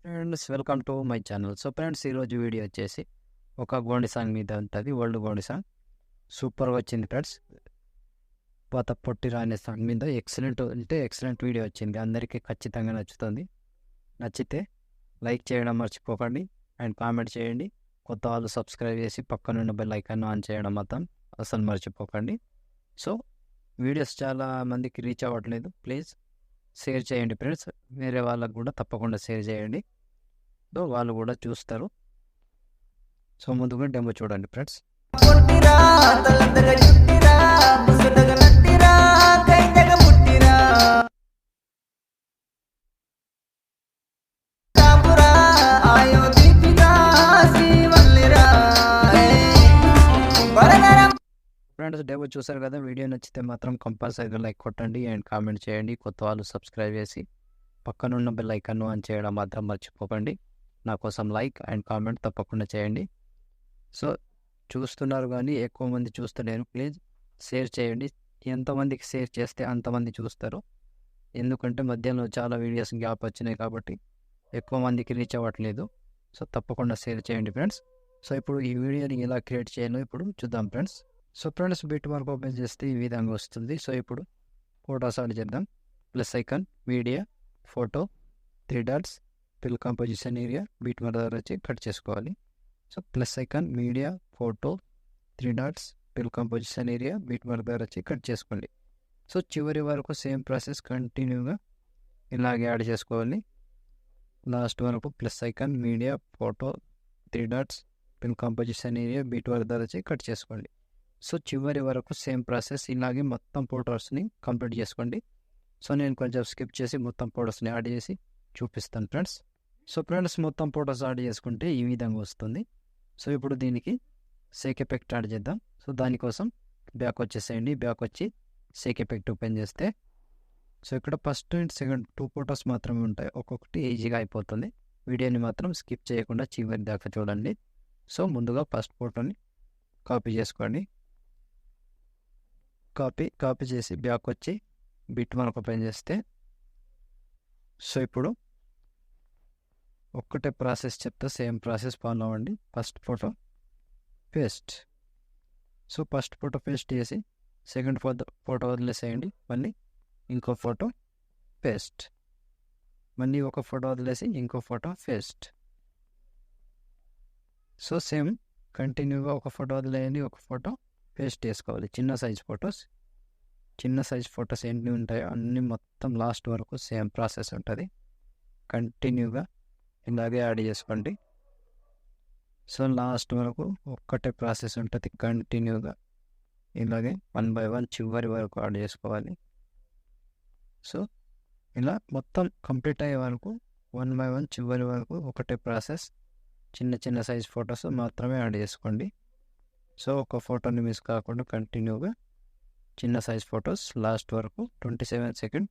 Friends welcome to my channel. So friends ఈరోజు video వచ్చేసి ఒక గోండి సాంగ్ మీద ఉంటుంది. వరల్డ్ గోండి సాంగ్ సూపర్గా వచ్చింది ఫ్రెండ్స్. పొట్టిరా అనే సాంగ్ మీద ఎక్సలెంట్ వీడియో వచ్చింది. అందరికీ ఖచ్చితంగా నచ్చుతుంది. నచ్చితే లైక్ చేయడం మర్చిపోకండి అండ్ కామెంట్ చేయండి. కొత్త వాళ్ళు సబ్స్క్రైబ్ చేసి పక్కనున్న బెల్ ఐకాన్ ఆన్ చేయడం మాత్రం అసలు మర్చిపోకండి. సో వీడియోస్ చాలా మందికి రీచ్ అవ్వట్లేదు. ప్లీజ్ షేర్ చేయండి ఫ్రెండ్స్. వేరే వాళ్ళకు కూడా తప్పకుండా షేర్ చేయండి. సో వాళ్ళు కూడా చూస్తారు. సో ముందుగా డెమో చూడండి ఫ్రెండ్స్. ఫ్రెండ్స్ డెమో చూసారు కదా. వీడియో నచ్చితే మాత్రం కంపల్సరీగా లైక్ కొట్టండి అండ్ కామెంట్ చేయండి. కొత్త వాళ్ళు సబ్స్క్రైబ్ చేసి పక్కనున్న బెల్ ఐకాన్ ఆన్ చేయడం మాత్రం మర్చిపోకండి. నా కోసం లైక్ అండ్ కామెంట్ తప్పకుండా చేయండి. సో చూస్తున్నారు కానీ ఎక్కువ మంది చూస్తలేరు. ప్లీజ్ షేర్ చేయండి. ఎంతమందికి షేర్ చేస్తే అంతమంది చూస్తారు. ఎందుకంటే మధ్యలో చాలా వీడియోస్ గ్యాప్ వచ్చినాయి కాబట్టి ఎక్కువ మందికి రీచ్ అవ్వట్లేదు. సో తప్పకుండా షేర్ చేయండి ఫ్రెండ్స్. సో ఇప్పుడు ఈ వీడియోని ఎలా క్రియేట్ చేయాలో ఇప్పుడు చూద్దాం friends. So friends bit mark open చేస్తే ఈ విధంగా వస్తుంది. సో ఇప్పుడు ఫోటోస్ యాడ్ చేద్దాం. Plus icon, media, photo, 3 dots, fill composition area, beat mark దగ్గర వచ్చి కట్ చేసుకోవాలి. So plus icon, media, photo, 3 dots, fill composition area, beat mark దగ్గర వచ్చి కట్ చేసుకోండి. సో చివరి వరకు సేమ్ ప్రాసెస్ కంటిన్యూగా ఇలాగే యాడ్ చేసుకోవాలి. లాస్ట్ వరకు plus icon, media, photo, 3 dots, fill composition area, beat mark దగ్గర వచ్చి కట్ చేసుకోండి. సో చివరి వరకు సేమ్ ప్రాసెస్ ఇలాగే మొత్తం ఫోటోస్ని కంప్లీట్ చేసుకోండి. సో నేను కొంచెం స్కిప్ చేసి మొత్తం ఫోటోస్ని యాడ్ చేసి చూపిస్తాను ఫ్రెండ్స్. సో ఫ్రెండ్స్ మొత్తం ఫోటోస్ యాడ్ చేసుకుంటే ఈ విధంగా వస్తుంది. సో ఇప్పుడు దీనికి షేక్ ఎఫెక్ట్ యాడ్ చేద్దాం. సో దానికోసం బ్యాక్ వచ్చేసేయండి. బ్యాక్ వచ్చి షేక్ ఎఫెక్ట్ ఓపెన్ చేస్తే సో ఇక్కడ ఫస్ట్ అండ్ సెకండ్ 2 ఫోటోస్ మాత్రమే ఉంటాయి. ఒక్కొక్కటి ఈజీగా అయిపోతుంది. వీడియోని మాత్రం స్కిప్ చేయకుండా చివరి దాకా చూడండి. సో ముందుగా ఫస్ట్ ఫోటోని కాపీ చేసుకోండి. కాపీ చేసి బ్యాక్ వచ్చి బిట్ మార్క్ ఓపెన్ చేస్తే సో ఇప్పుడు ఒక్కటే ప్రాసెస్ చెప్తా, సేమ్ ప్రాసెస్ ఫాలో అవ్వండి. First photo paste. So first photo paste చేసి సెకండ్ ఫోటో వదిలేసేయండి. మళ్ళీ ఇంకో ఫోటో పేస్ట్, మళ్ళీ ఒక ఫోటో వదిలేసి ఇంకో ఫోటో పేస్ట్. సో సేమ్ కంటిన్యూగా ఒక ఫోటో వదిలేయండి, ఒక ఫోటో పేస్ట్ చేసుకోవాలి. చిన్న సైజ్ ఫొటోస్ ఎన్ని ఉంటాయో అన్నీ మొత్తం లాస్ట్ వరకు సేమ్ ప్రాసెస్ ఉంటుంది. కంటిన్యూగా ఇలాగే యాడ్ చేసుకోండి. సో లాస్ట్ వరకు ఒక్కటే ప్రాసెస్ ఉంటుంది. కంటిన్యూగా ఇలాగే 1 by 1 చివరి వరకు యాడ్ చేసుకోవాలి. సో ఇలా మొత్తం కంప్లీట్ అయ్యే వరకు 1 by 1 చివరి వరకు ఒకటే ప్రాసెస్. చిన్న సైజ్ ఫొటోస్ మాత్రమే యాడ్ చేసుకోండి. సో ఒక ఫోటోని మిస్ కాకుండా కంటిన్యూగా చిన్న సైజ్ ఫొటోస్ లాస్ట్ వరకు 27 సెకండ్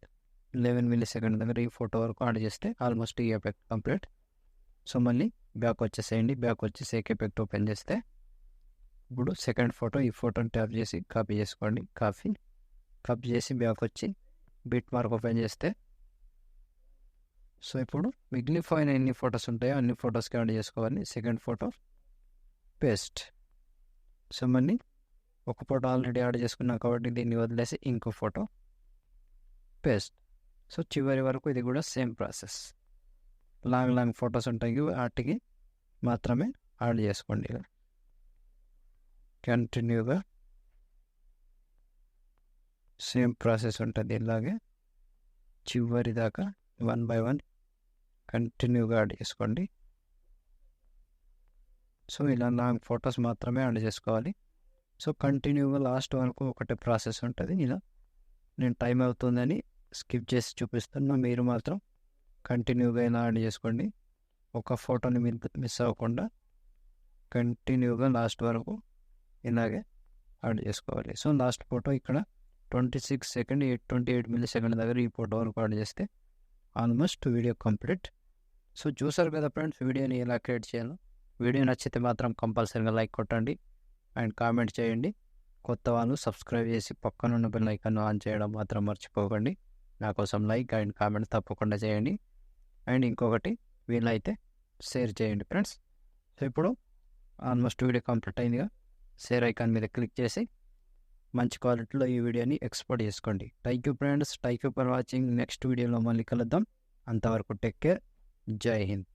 11 మిల్లీ సెకండ్ దగ్గర ఈ ఫోటో వరకు యాడ్ చేస్తే ఆల్మోస్ట్ ఈ ఎఫెక్ట్ కంప్లీట్. సో మళ్ళీ బ్యాక్ వచ్చేసేయండి. బ్యాక్ వచ్చి షేక్ ఎఫెక్ట్ ఓపెన్ చేస్తే ఇప్పుడు సెకండ్ ఫోటో, ఈ ఫోటోని ట్యాప్ చేసి కాపీ చేసుకోండి. కాపీ చేసి బ్యాక్ వచ్చి బిట్ మార్క్ ఓపెన్ చేస్తే సో ఇప్పుడు మిగిలిపోయిన ఎన్ని ఫొటోస్ ఉంటాయో అన్ని ఫొటోస్కి యాడ్ చేసుకోవాలి. Second photo paste. సో మళ్ళీ ఒక ఫోటో ఆల్రెడీ యాడ్ చేసుకున్నాం కాబట్టి దీన్ని వదిలేసి ఇంకో ఫోటో పేస్ట్. సో చివరి వరకు ఇది కూడా సేమ్ ప్రాసెస్. లాంగ్ ఫొటోస్ ఉంటాయి, వాటికి మాత్రమే యాడ్ చేసుకోండి. కంటిన్యూగా సేమ్ ప్రాసెస్ ఉంటుంది. ఇలాగే చివరి దాకా 1 by 1 కంటిన్యూగా యాడ్ చేసుకోండి. సో ఇలా లాంగ్ ఫొటోస్ మాత్రమే యాడ్ చేసుకోవాలి. సో కంటిన్యూగా లాస్ట్ వరకు ఒకటే ప్రాసెస్ ఉంటుంది. ఇలా నేను టైం అవుతుందని స్కిప్ చేసి చూపిస్తున్నా. మీరు మాత్రం కంటిన్యూగా ఇలా యాడ్ చేసుకోండి. ఒక ఫోటోని మిస్ అవ్వకుండా కంటిన్యూగా లాస్ట్ వరకు ఇలాగే యాడ్ చేసుకోవాలి. సో లాస్ట్ ఫోటో ఇక్కడ 26 సెకండ్ 28 మిల్లీ సెకండ్ దగ్గర ఈ ఫోటో వరకు యాడ్ చేస్తే ఆల్మోస్ట్ వీడియో కంప్లీట్. సో చూసారు కదా ఫ్రెండ్స్ వీడియోని ఎలా క్రియేట్ చేయాలో. వీడియో నచ్చితే మాత్రం కంపల్సరీగా లైక్ కొట్టండి అండ్ కామెంట్ చేయండి. కొత్త వాళ్ళు సబ్స్క్రైబ్ చేసి పక్కనున్న బెల్ ఐకాన్ ఆన్ చేయడం మాత్రం మర్చిపోకండి. నా కోసం లైక్ అండ్ కామెంట్ తప్పకుండా చేయండి. అండ్ ఇంకొకటి, వీలైతే షేర్ చేయండి ఫ్రెండ్స్. సో ఇప్పుడు ఆల్మోస్ట్ వీడియో కంప్లీట్ అయిందిగా, షేర్ ఐకాన్ మీద క్లిక్ చేసి మంచి క్వాలిటీలో ఈ వీడియోని ఎక్స్పోర్ట్ చేసుకోండి. Thank you friends, thank you for watching. Next వీడియోలో మళ్ళీ కలుద్దాం. అంతవరకు టేక్ కేర్. జై హింద్.